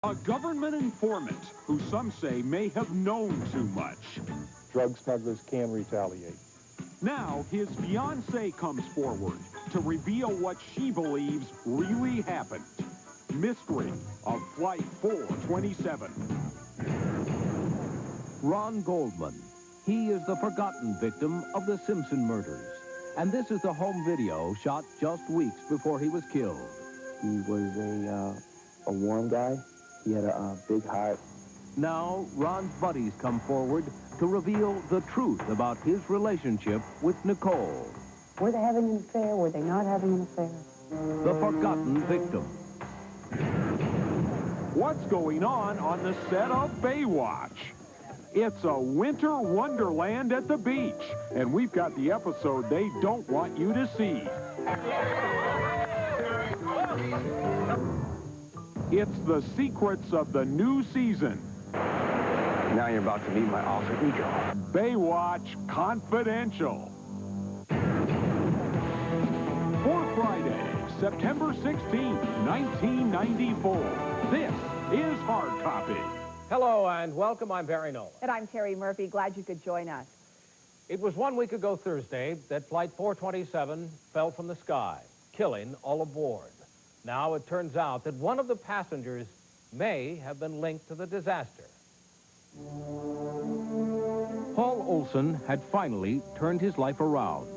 A government informant who some say may have known too much. Drug smugglers can retaliate. Now his fiancée comes forward to reveal what she believes really happened. Mystery of Flight 427. Ron Goldman. He is the forgotten victim of the Simpson murders. And this is the home video shot just weeks before he was killed. He was a warm guy. He had a big heart. Now, Ron's buddies come forward to reveal the truth about his relationship with Nicole. Were they having an affair? Were they not having an affair? The forgotten victim. What's going on the set of Baywatch? It's a winter wonderland at the beach, and we've got the episode they don't want you to see. It's the secrets of the new season. Now you're about to meet my alter ego. Baywatch Confidential. For Friday, September 16th, 1994. This is Hard Copy. Hello and welcome. I'm Barry Nolan. And I'm Terry Murphy. Glad you could join us. It was 1 week ago Thursday that Flight 427 fell from the sky, killing all aboard. Now it turns out that one of the passengers may have been linked to the disaster. Paul Olson had finally turned his life around.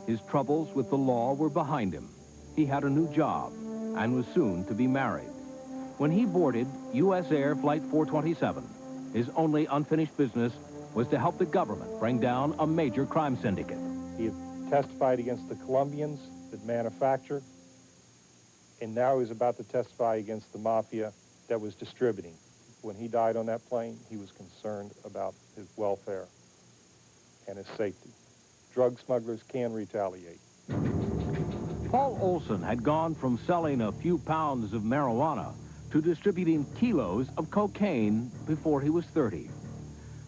His troubles with the law were behind him. He had a new job and was soon to be married. When he boarded U.S. Air Flight 427, his only unfinished business was to help the government bring down a major crime syndicate. He had testified against the Colombians that manufactured, and now he was about to testify against the mafia that was distributing. When he died on that plane, he was concerned about his welfare and his safety. Drug smugglers can retaliate. Paul Olson had gone from selling a few pounds of marijuana to distributing kilos of cocaine before he was 30.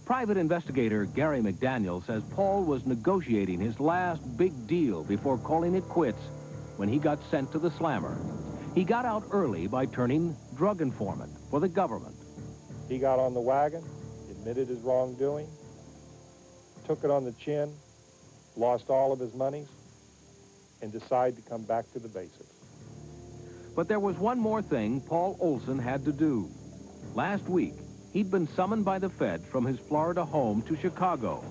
Private investigator Gary McDaniel says Paul was negotiating his last big deal before calling it quits when he got sent to the slammer. He got out early by turning drug informant for the government. He got on the wagon, admitted his wrongdoing, took it on the chin, lost all of his monies, and decided to come back to the basics. But there was one more thing Paul Olson had to do. Last week, he'd been summoned by the Fed from his Florida home to Chicago.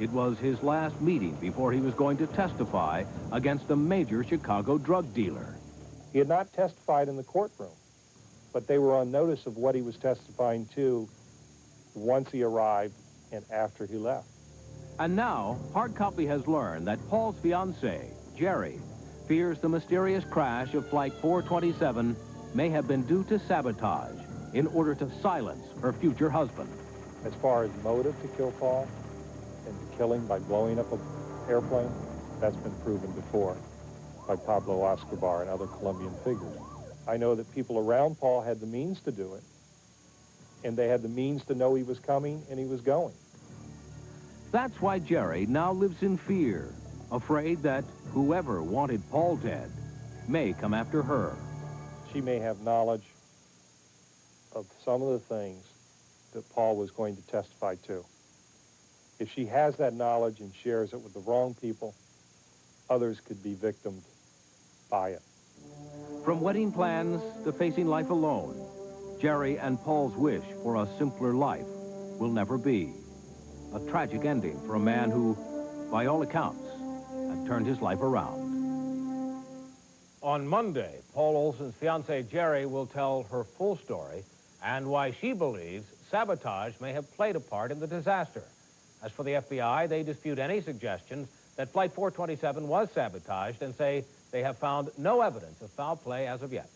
It was his last meeting before he was going to testify against a major Chicago drug dealer. He had not testified in the courtroom, but they were on notice of what he was testifying to once he arrived and after he left. And now, Hard Copy has learned that Paul's fiancée, Jerry, fears the mysterious crash of Flight 427 may have been due to sabotage in order to silence her future husband. As far as motive to kill Paul and to kill him by blowing up an airplane, that's been proven before by Pablo Escobar and other Colombian figures. I know that people around Paul had the means to do it, and they had the means to know he was coming and he was going. That's why Jerry now lives in fear, afraid that whoever wanted Paul dead may come after her. She may have knowledge of some of the things that Paul was going to testify to. If she has that knowledge and shares it with the wrong people, others could be victimed by it. From wedding plans to facing life alone, Jerry and Paul's wish for a simpler life will never be. A tragic ending for a man who, by all accounts, had turned his life around. On Monday, Paul Olson's fiancée Jerry will tell her full story and why she believes sabotage may have played a part in the disaster. As for the FBI, they dispute any suggestions that Flight 427 was sabotaged and say they have found no evidence of foul play as of yet.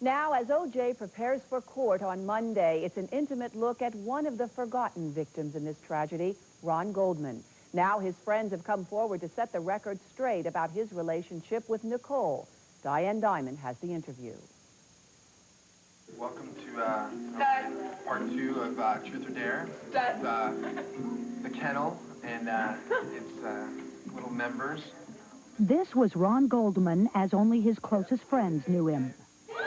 Now, as O.J. prepares for court on Monday, it's an intimate look at one of the forgotten victims in this tragedy, Ron Goldman. Now his friends have come forward to set the record straight about his relationship with Nicole. Diane Diamond has the interview. Welcome to part 2 of Truth or Dare. The kennel and its little members. This was Ron Goldman as only his closest friends knew him.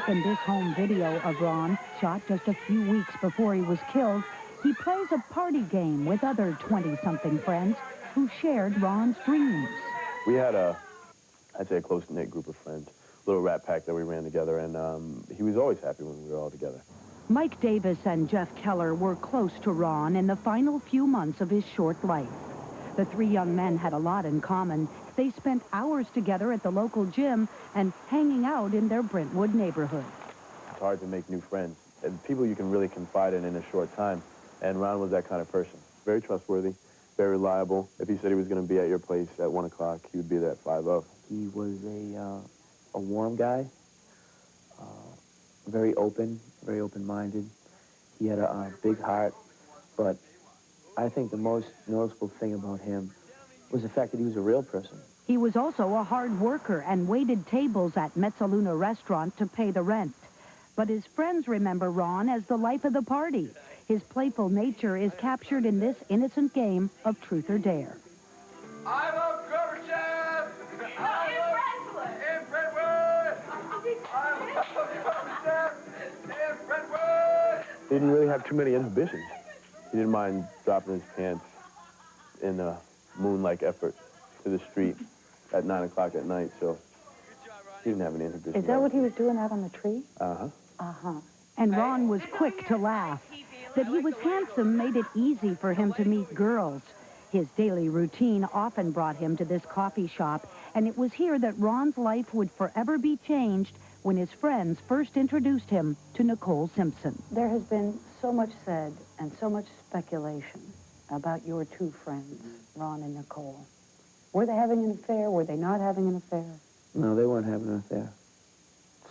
In this home video of Ron, shot just a few weeks before he was killed, he plays a party game with other 20-something friends who shared Ron's dreams. We had I'd say a close-knit group of friends, a little rat pack that we ran together, and he was always happy when we were all together. Mike Davis and Jeff Keller were close to Ron in the final few months of his short life. The three young men had a lot in common. They spent hours together at the local gym and hanging out in their Brentwood neighborhood. It's hard to make new friends, and people you can really confide in a short time, and Ron was that kind of person. Very trustworthy, very reliable. If he said he was going to be at your place at 1 o'clock, he would be there at 5:00. He was a warm guy, very open-minded. He had a big heart, but I think the most noticeable thing about him was the fact that he was a real person. He was also a hard worker and waited tables at Mezzaluna restaurant to pay the rent. But his friends remember Ron as the life of the party. His playful nature is captured in this innocent game of truth or dare. I love Gorbachev! In Brentwood! I love Gorbachev! In Brentwood! He didn't really have too many inhibitions. He didn't mind dropping his pants in a moon-like effort to the street at 9 o'clock at night, so he didn't have any inhibitions. Is that what he was doing out on the tree? Uh-huh. Uh-huh. And Ron was quick to laugh. That he was handsome made it easy for him to meet girls. His daily routine often brought him to this coffee shop, and it was here that Ron's life would forever be changed when his friends first introduced him to Nicole Simpson. There has been so much said and so much speculation about your two friends, Ron and Nicole. Were they having an affair? Were they not having an affair? No, they weren't having an affair.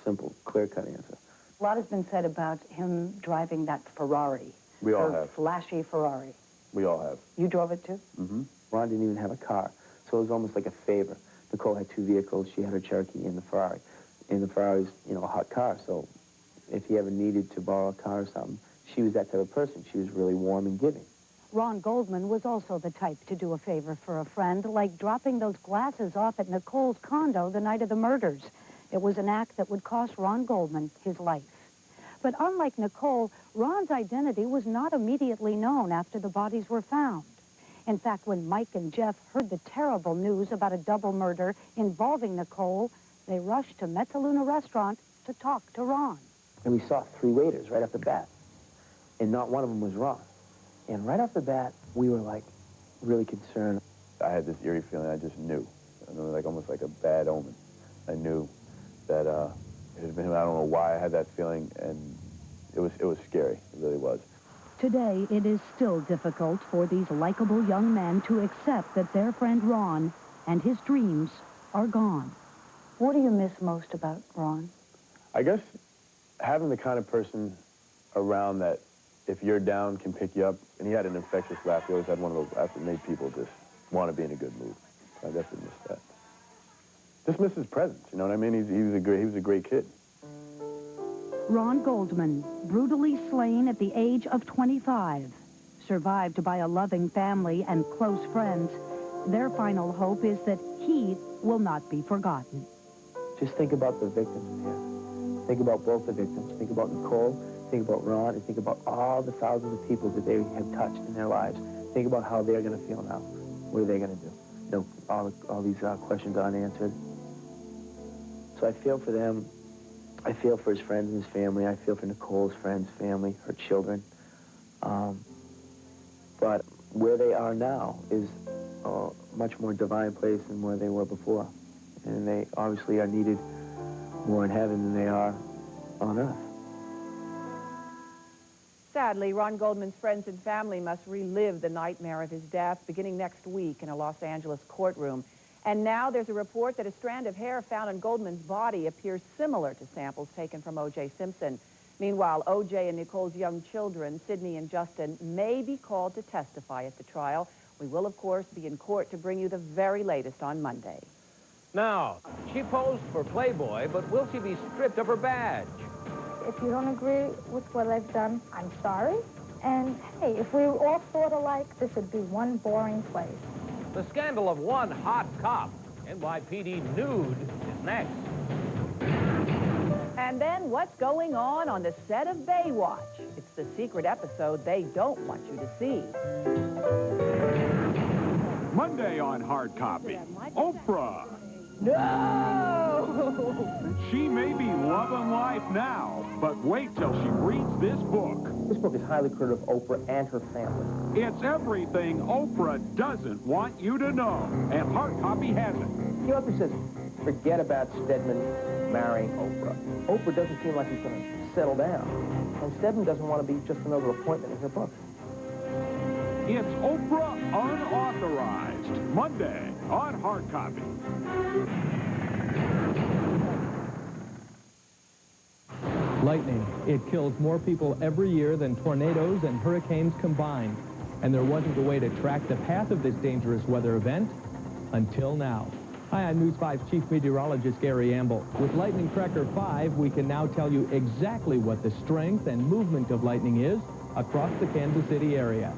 Simple, clear-cut answer. A lot has been said about him driving that Ferrari. We all Her have. flashy Ferrari. We all have. You drove it too? Mm-hmm. Ron didn't even have a car, so it was almost like a favor. Nicole had two vehicles. She had her Cherokee and the Ferrari. And the Ferrari's, you know, a hot car, so if he ever needed to borrow a car or something, she was that type of person. She was really warm and giving. Ron Goldman was also the type to do a favor for a friend, like dropping those glasses off at Nicole's condo the night of the murders. It was an act that would cost Ron Goldman his life. But unlike Nicole, Ron's identity was not immediately known after the bodies were found. In fact, when Mike and Jeff heard the terrible news about a double murder involving Nicole, they rushed to Mezzaluna restaurant to talk to Ron. And we saw three waiters right off the bat, and not one of them was Ron. And right off the bat, we were, like, really concerned. I had this eerie feeling. I just knew. I know, like almost like a bad omen. I knew that it had been him. I don't know why I had that feeling, and it was scary. It really was. Today, it is still difficult for these likable young men to accept that their friend Ron and his dreams are gone. What do you miss most about Ron? I guess having the kind of person around that if you're down can pick you up, and he had an infectious laugh. He always had one of those laughs that made people just want to be in a good mood. So I definitely miss that. Just miss his presence, you know what I mean? He was a great kid. Ron Goldman, brutally slain at the age of 25, survived by a loving family and close friends. Their final hope is that he will not be forgotten. Just think about the victims here. Think about both the victims. Think about Nicole, think about Ron, and think about all the thousands of people that they have touched in their lives. Think about how they're going to feel now. What are they going to do? You know, all these questions unanswered. So I feel for them. I feel for his friends and his family. I feel for Nicole's friends, family, her children. But where they are now is a much more divine place than where they were before. And they obviously are needed more in heaven than they are on earth. Sadly, Ron Goldman's friends and family must relive the nightmare of his death beginning next week in a Los Angeles courtroom. And now there's a report that a strand of hair found on Goldman's body appears similar to samples taken from O.J. Simpson. Meanwhile, O.J. and Nicole's young children, Sydney and Justin, may be called to testify at the trial. We will, of course, be in court to bring you the very latest on Monday. Now, she posed for Playboy, but will she be stripped of her badge? If you don't agree with what I've done, I'm sorry. And, hey, if we all thought alike, this would be one boring place. The scandal of one hot cop. NYPD nude is next. And And then what's going on the set of Baywatch? It's the secret episode they don't want you to see. Monday on Hard Copy, Oprah. No! She may be loving life now, but wait till she reads this book. This book is highly critical of Oprah and her family. It's everything Oprah doesn't want you to know, and Hard Copy has it. The author says, forget about Stedman marrying Oprah. Oprah doesn't seem like he's going to settle down, and Stedman doesn't want to be just another appointment in her book. It's Oprah Unauthorized, Monday on Hard Copy. Lightning. It kills more people every year than tornadoes and hurricanes combined. And there wasn't a way to track the path of this dangerous weather event until now. Hi, I'm News 5's Chief Meteorologist Gary Amble. With Lightning Tracker 5, we can now tell you exactly what the strength and movement of lightning is across the Kansas City area.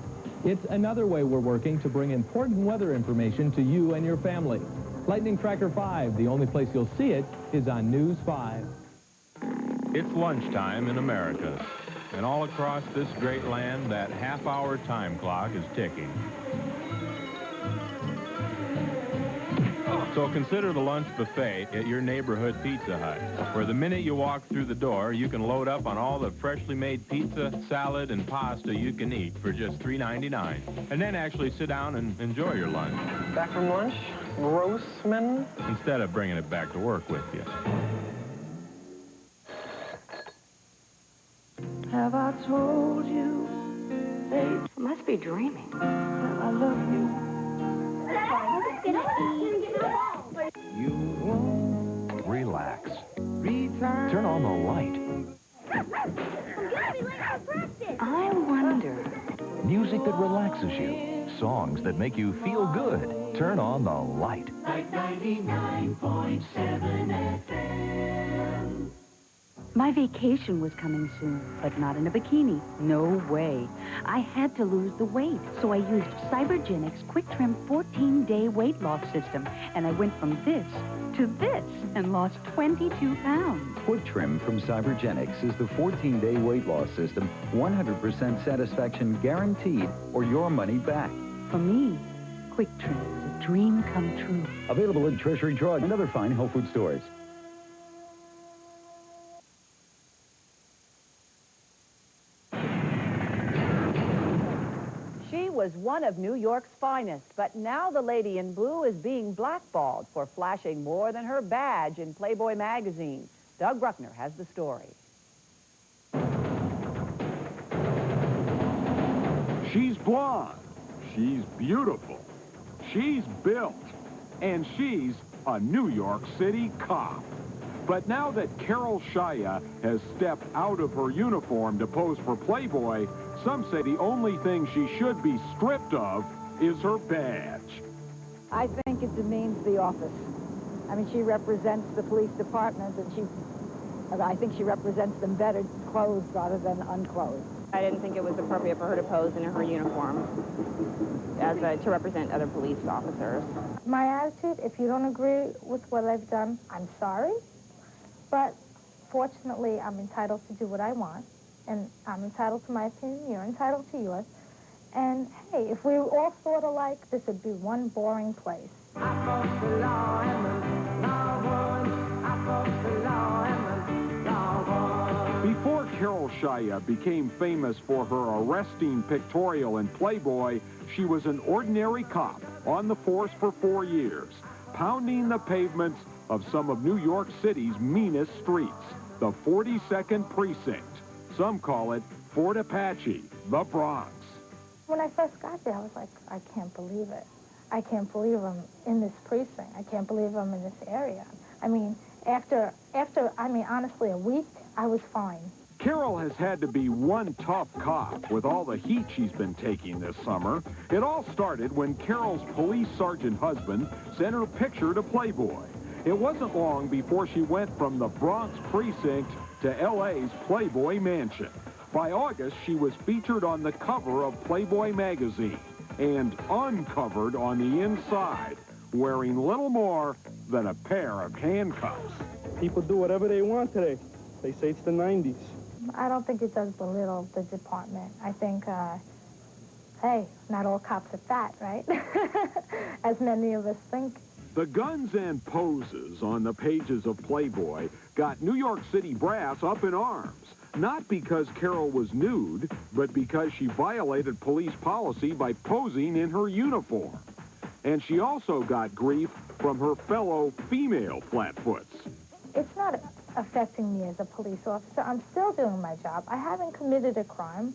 It's another way we're working to bring important weather information to you and your family. Lightning Tracker 5, the only place you'll see it is on News 5. It's lunchtime in America, and all across this great land, that half-hour time clock is ticking. So consider the lunch buffet at your neighborhood Pizza Hut, where the minute you walk through the door, you can load up on all the freshly made pizza, salad, and pasta you can eat for just $3.99, and then actually sit down and enjoy your lunch. Back from lunch? Grossman? Instead of bringing it back to work with you. Have I told you, babe? I must be dreaming. I love you. You won't relax. Turn on the light. I wonder. Music that relaxes you. Songs that make you feel good. Turn on the light. Like 99.7 FM. My vacation was coming soon, but not in a bikini. No way. I had to lose the weight, so I used Cybergenics Quick Trim 14-day weight loss system, and I went from this to this and lost 22 pounds. Quick Trim from Cybergenics is the 14-day weight loss system, 100% satisfaction guaranteed, or your money back. For me, Quick Trim is a dream come true. Available at Treasury Drug and other fine health food stores. She was one of New York's finest, but now the lady in blue is being blackballed for flashing more than her badge in Playboy magazine. Doug Bruckner has the story. She's blonde. She's beautiful. She's built. And she's a New York City cop. But now that Carol Shaya has stepped out of her uniform to pose for Playboy, some say the only thing she should be stripped of is her badge. I think it demeans the office. I mean, she represents the police department, and I think she represents them better clothed rather than unclothed. I didn't think it was appropriate for her to pose in her uniform to represent other police officers. My attitude, if you don't agree with what I've done, I'm sorry. But fortunately, I'm entitled to do what I want. And I'm entitled to my opinion. You're entitled to yours. And, hey, if we all thought alike, this would be one boring place. Before Carol Shaya became famous for her arresting pictorial in Playboy, she was an ordinary cop on the force for 4 years, pounding the pavements of some of New York City's meanest streets, the 42nd Precinct. Some call it Fort Apache, the Bronx. When I first got there, I was like, I can't believe it. I can't believe I'm in this precinct. I can't believe I'm in this area. I mean, after honestly, a week, I was fine. Carol has had to be one tough cop with all the heat she's been taking this summer. It all started when Carol's police sergeant husband sent her picture to Playboy. It wasn't long before she went from the Bronx precinct to L.A.'s Playboy mansion. By August, she was featured on the cover of Playboy magazine and uncovered on the inside, wearing little more than a pair of handcuffs. People do whatever they want today. They say it's the 90s. I don't think it does belittle the department. I think, hey, not all cops are fat, right? As many of us think. The guns and poses on the pages of Playboy got New York City brass up in arms. Not because Carol was nude, but because she violated police policy by posing in her uniform. And she also got grief from her fellow female flatfoots. It's not affecting me as a police officer. I'm still doing my job. I haven't committed a crime.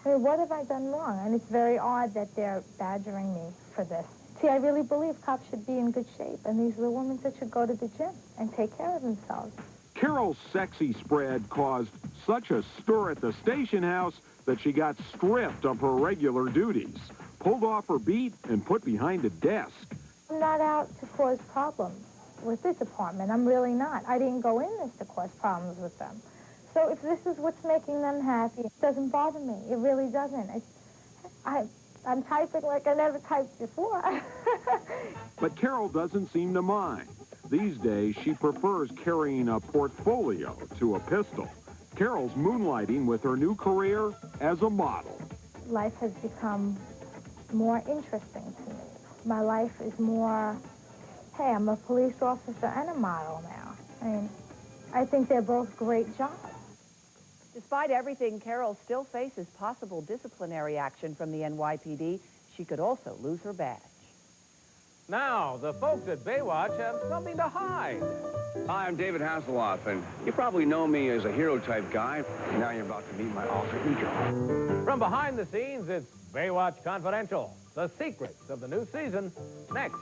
I mean, what have I done wrong? And it's very odd that they're badgering me for this. See, I really believe cops should be in good shape, and these are the women that should go to the gym and take care of themselves. Carol's sexy spread caused such a stir at the station house that she got stripped of her regular duties, pulled off her beat, and put behind a desk. I'm not out to cause problems with this department. I'm really not. I didn't go in this to cause problems with them. So if this is what's making them happy, it doesn't bother me. It really doesn't. I'm typing like I never typed before. But Carol doesn't seem to mind. These days, she prefers carrying a portfolio to a pistol. Carol's moonlighting with her new career as a model. Life has become more interesting to me. My life is more, hey, I'm a police officer and a model now. I mean, I think they're both great jobs. Despite everything, Carol still faces possible disciplinary action from the NYPD. She could also lose her badge. Now, the folks at Baywatch have something to hide. Hi, I'm David Hasselhoff, and you probably know me as a hero-type guy. Now you're about to meet my alter ego. From behind the scenes, it's Baywatch Confidential. The secrets of the new season, next.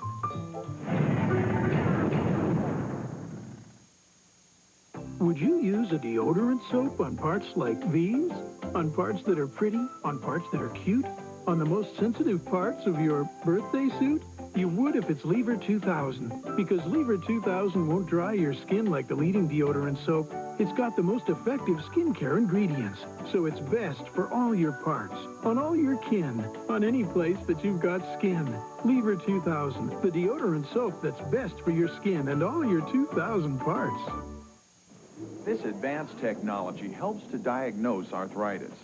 Would you use a deodorant soap on parts like these? On parts that are pretty? On parts that are cute? On the most sensitive parts of your birthday suit? You would if it's Lever 2000, because Lever 2000 won't dry your skin like the leading deodorant soap. It's got the most effective skincare ingredients, so it's best for all your parts, on all your kin, on any place that you've got skin. Lever 2000, the deodorant soap that's best for your skin and all your 2,000 parts. This advanced technology helps to diagnose arthritis,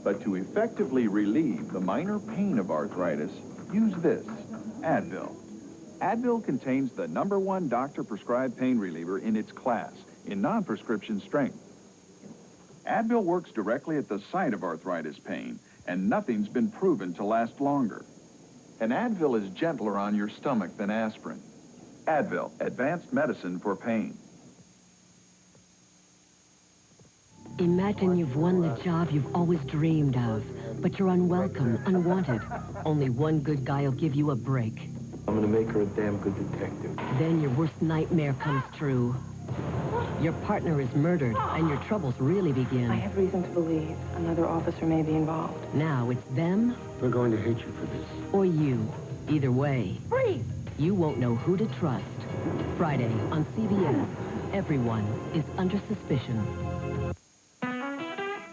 but to effectively relieve the minor pain of arthritis, use this, Advil. Advil contains the #1 doctor-prescribed pain reliever in its class, in non-prescription strength. Advil works directly at the site of arthritis pain, and nothing's been proven to last longer. And Advil is gentler on your stomach than aspirin. Advil, advanced medicine for pain. Imagine you've won the job you've always dreamed of, but you're unwelcome, unwanted. Only one good guy will give you a break. I'm gonna make her a damn good detective. Then your worst nightmare comes true. Your partner is murdered, and your troubles really begin. I have reason to believe another officer may be involved. Now it's them We're going to hate you for this. or you. Either way, Freeze! you won't know who to trust. Friday on CBS, everyone is under suspicion.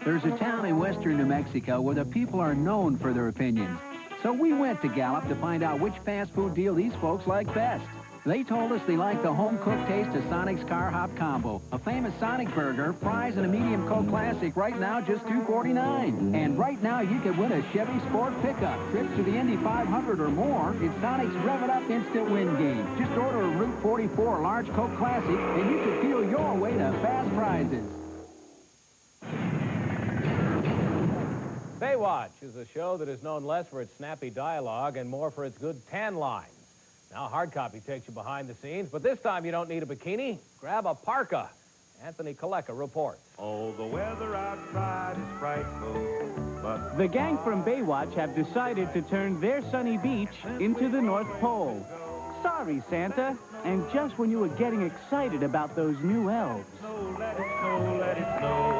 There's a town in western New Mexico where the people are known for their opinions. So we went to Gallup to find out which fast food deal these folks like best. They told us they like the home-cooked taste of Sonic's Car Hop Combo. A famous Sonic burger, fries, and a medium Coke Classic right now just $2.49. And right now you could win a Chevy Sport pickup. Trips to the Indy 500 or more. It's Sonic's Rev It Up Instant Win game. Just order a Route 44 large Coke Classic and you could feel your way to fast prizes. Baywatch is a show that is known less for its snappy dialogue and more for its good tan lines. Now, hard copy takes you behind the scenes, but this time you don't need a bikini. Grab a parka. Anthony Kaleka reports. Oh, the weather outside is frightful, but... The gang from Baywatch have decided to turn their sunny beach into the North Pole. Sorry, Santa. And just when you were getting excited about those new elves. Let it snow, let it snow.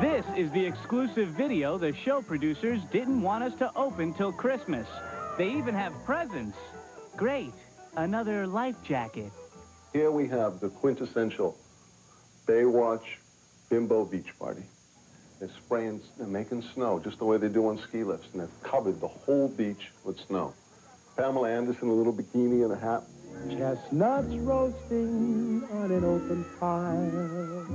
This is the exclusive video the show producers didn't want us to open till Christmas. They even have presents. Great. Another life jacket. Here we have the quintessential Baywatch bimbo beach party. They're spraying, they're making snow just the way they do on ski lifts, and they've covered the whole beach with snow. Pamela Anderson, a little bikini and a hat. Chestnuts roasting on an open fire.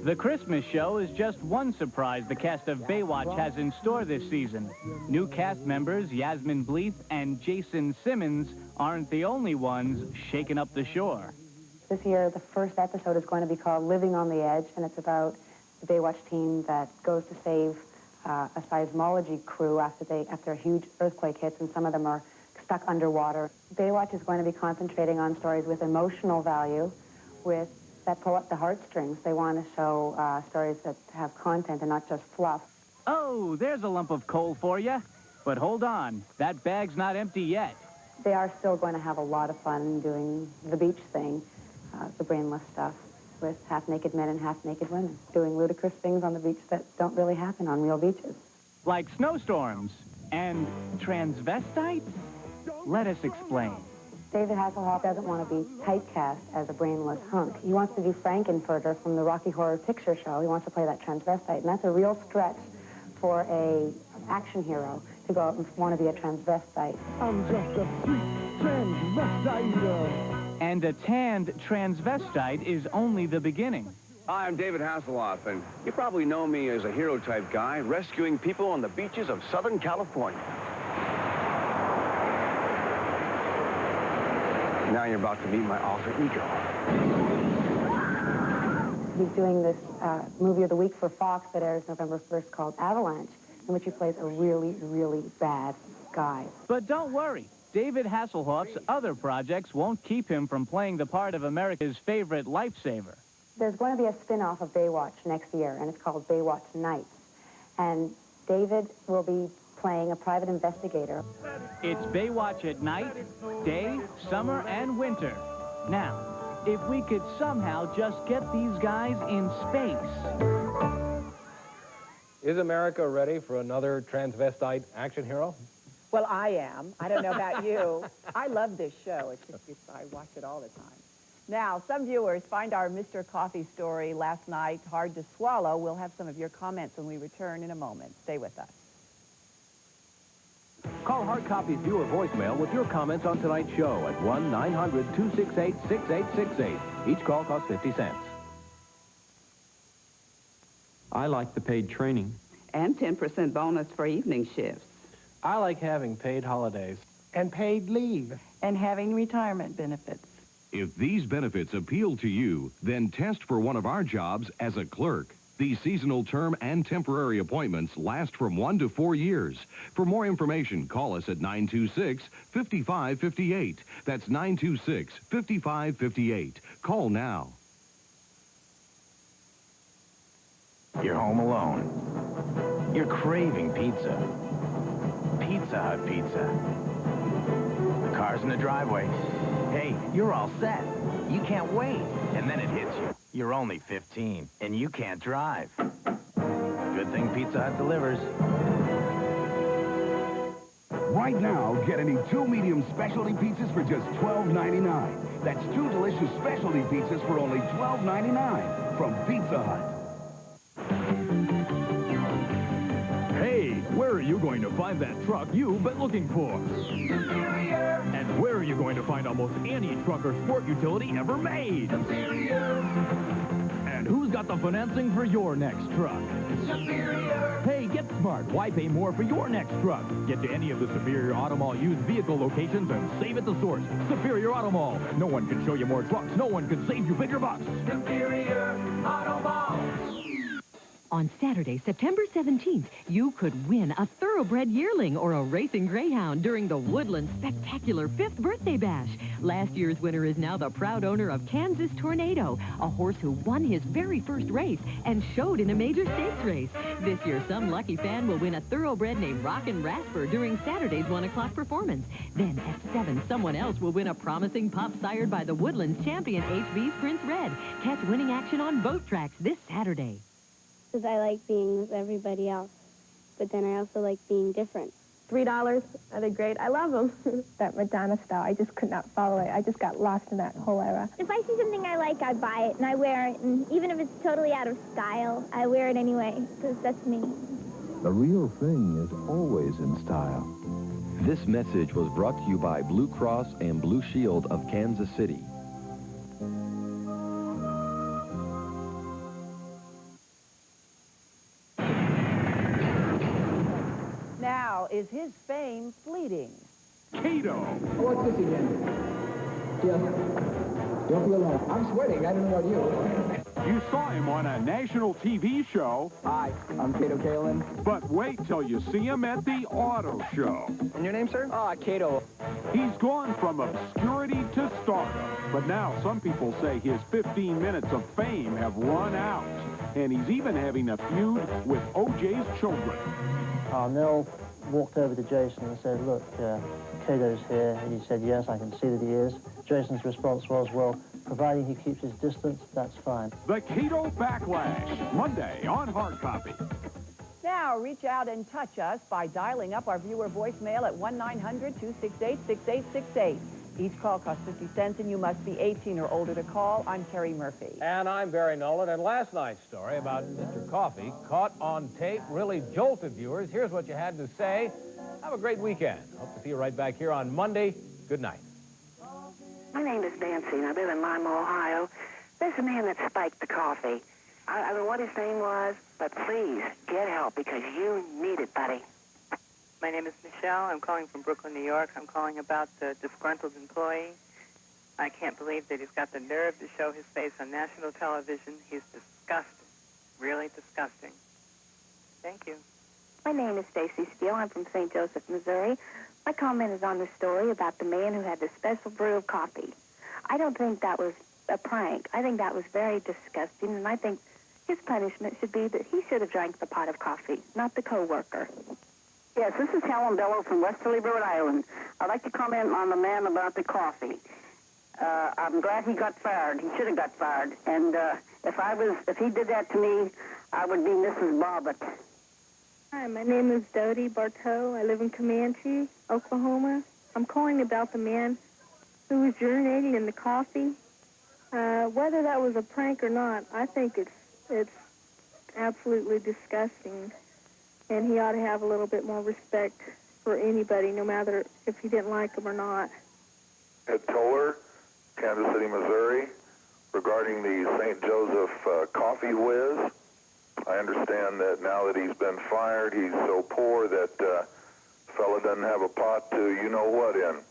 The Christmas show is just one surprise the cast of Baywatch has in store this season. New cast members Yasmin Bleeth and Jason Simmons aren't the only ones shaking up the shore. This year, the first episode is going to be called Living on the Edge, and it's about the Baywatch team that goes to save a seismology crew after a huge earthquake hits, and some of them are stuck underwater. Baywatch is going to be concentrating on stories with emotional value, that pull up the heartstrings. They want to show stories that have content and not just fluff. Oh, there's a lump of coal for you. But hold on, that bag's not empty yet. They are still going to have a lot of fun doing the beach thing, the brainless stuff, with half-naked men and half-naked women, doing ludicrous things on the beach that don't really happen on real beaches. Like snowstorms and transvestites? Let us explain. David Hasselhoff doesn't want to be typecast as a brainless hunk. He wants to do Frankenfurter from the Rocky Horror Picture Show. He wants to play that transvestite, and that's a real stretch for an action hero to go out and want to be a transvestite. I'm just a freak transvestite. And a tanned transvestite is only the beginning. Hi, I'm David Hasselhoff, and you probably know me as a hero-type guy rescuing people on the beaches of Southern California. Now you're about to meet my alter ego. He's doing this movie of the week for Fox that airs November 1st called Avalanche, in which he plays a really, really bad guy. But don't worry. David Hasselhoff's other projects won't keep him from playing the part of America's favorite lifesaver. There's going to be a spin-off of Baywatch next year, and it's called Baywatch Nights. And David will be playing a private investigator. It's Baywatch at night, day, summer, and winter. Now, if we could somehow just get these guys in space. Is America ready for another transvestite action hero? Well, I am. I don't know about you. I love this show. It's just, I watch it all the time. Now, some viewers find our Mr. Coffee story last night hard to swallow. We'll have some of your comments when we return in a moment. Stay with us. Call Hard Copy's viewer voicemail with your comments on tonight's show at 1-900-268-6868. Each call costs 50 cents. I like the paid training. And 10% bonus for evening shifts. I like having paid holidays. And paid leave. And having retirement benefits. If these benefits appeal to you, then test for one of our jobs as a clerk. These seasonal term and temporary appointments last from 1 to 4 years. For more information, call us at 926-5558. That's 926-5558. Call now. You're home alone. You're craving pizza. Pizza Hut pizza. The car's in the driveway. Hey, you're all set. You can't wait. And then it hits you. You're only 15, and you can't drive. Good thing Pizza Hut delivers. Right now, get any 2 medium specialty pizzas for just $12.99. That's 2 delicious specialty pizzas for only $12.99 from Pizza Hut. Hey, where are you going to find that truck you've been looking for? Superior. And where are you going to find almost any truck or sport utility ever made? Superior. And who's got the financing for your next truck? Superior. Hey, get smart. Why pay more for your next truck? Get to any of the Superior Auto Mall used vehicle locations and save at the source. Superior Auto Mall. No one can show you more trucks. No one can save you bigger bucks. Superior Auto Mall. On Saturday, September 17th, you could win a thoroughbred yearling or a racing greyhound during the Woodland Spectacular 5th Birthday Bash. Last year's winner is now the proud owner of Kansas Tornado, a horse who won his very first race and showed in a major stakes race. This year, some lucky fan will win a thoroughbred named Rockin' Rasper during Saturday's 1 o'clock performance. Then at 7, someone else will win a promising pup sired by the Woodlands champion HB's Prince Red. Catch winning action on both tracks this Saturday. Because I like being with everybody else, but then I also like being different. $3, are they great? I love them. That Madonna style, I just could not follow it. I just got lost in that whole era. If I see something I like, I buy it and I wear it, and even if it's totally out of style, I wear it anyway, because that's me. The real thing is always in style. This message was brought to you by Blue Cross and Blue Shield of Kansas City. Now, is his fame fleeting? Kato. What's this again? Yeah. Don't feel alone. I'm sweating. I don't know about you. You saw him on a national TV show. Hi, I'm Kato Kaelin. But wait till you see him at the auto show. And your name, sir? Kato. He's gone from obscurity to stardom. But now some people say his 15 minutes of fame have run out. And he's even having a feud with O.J.'s children. Nell walked over to Jason and said, look, Kato's here. And he said, yes, I can see that he is. Jason's response was, well, providing he keeps his distance, that's fine. The Kato Backlash, Monday on Hard Copy. Now, reach out and touch us by dialing up our viewer voicemail at 1-900-268-6868. Each call costs 50 cents, and you must be 18 or older to call. I'm Kerry Murphy. And I'm Barry Nolan, and last night's story about Mr. Coffee, caught on tape, really jolted viewers. Here's what you had to say. Have a great weekend. Hope to see you right back here on Monday. Good night. My name is Nancy, and I live in Lima, Ohio. There's a man that spiked the coffee. I don't know what his name was, but please get help because you need it, buddy. My name is Michelle. I'm calling from Brooklyn, New York. I'm calling about the disgruntled employee. I can't believe that he's got the nerve to show his face on national television. He's disgusting, really disgusting. Thank you. My name is Stacy Steele. I'm from St. Joseph, Missouri. My comment is on the story about the man who had the special brew of coffee. I don't think that was a prank. I think that was very disgusting, and I think his punishment should be that he should have drank the pot of coffee, not the co-worker. Yes, this is Helen Bellow from Westerly, Rhode Island. I'd like to comment on the man about the coffee. I'm glad he got fired. He should have got fired. And if he did that to me, I would be Mrs. Bobbitt. Hi, my name is Dodie Bartow. I live in Comanche, Oklahoma. I'm calling about the man who was urinating in the coffee. Whether that was a prank or not, I think it's absolutely disgusting. And he ought to have a little bit more respect for anybody, no matter if he didn't like them or not. Ed Toller, Kansas City, Missouri, regarding the St. Joseph coffee whiz. I understand that now that he's been fired, he's so poor that fella doesn't have a pot to you-know-what in.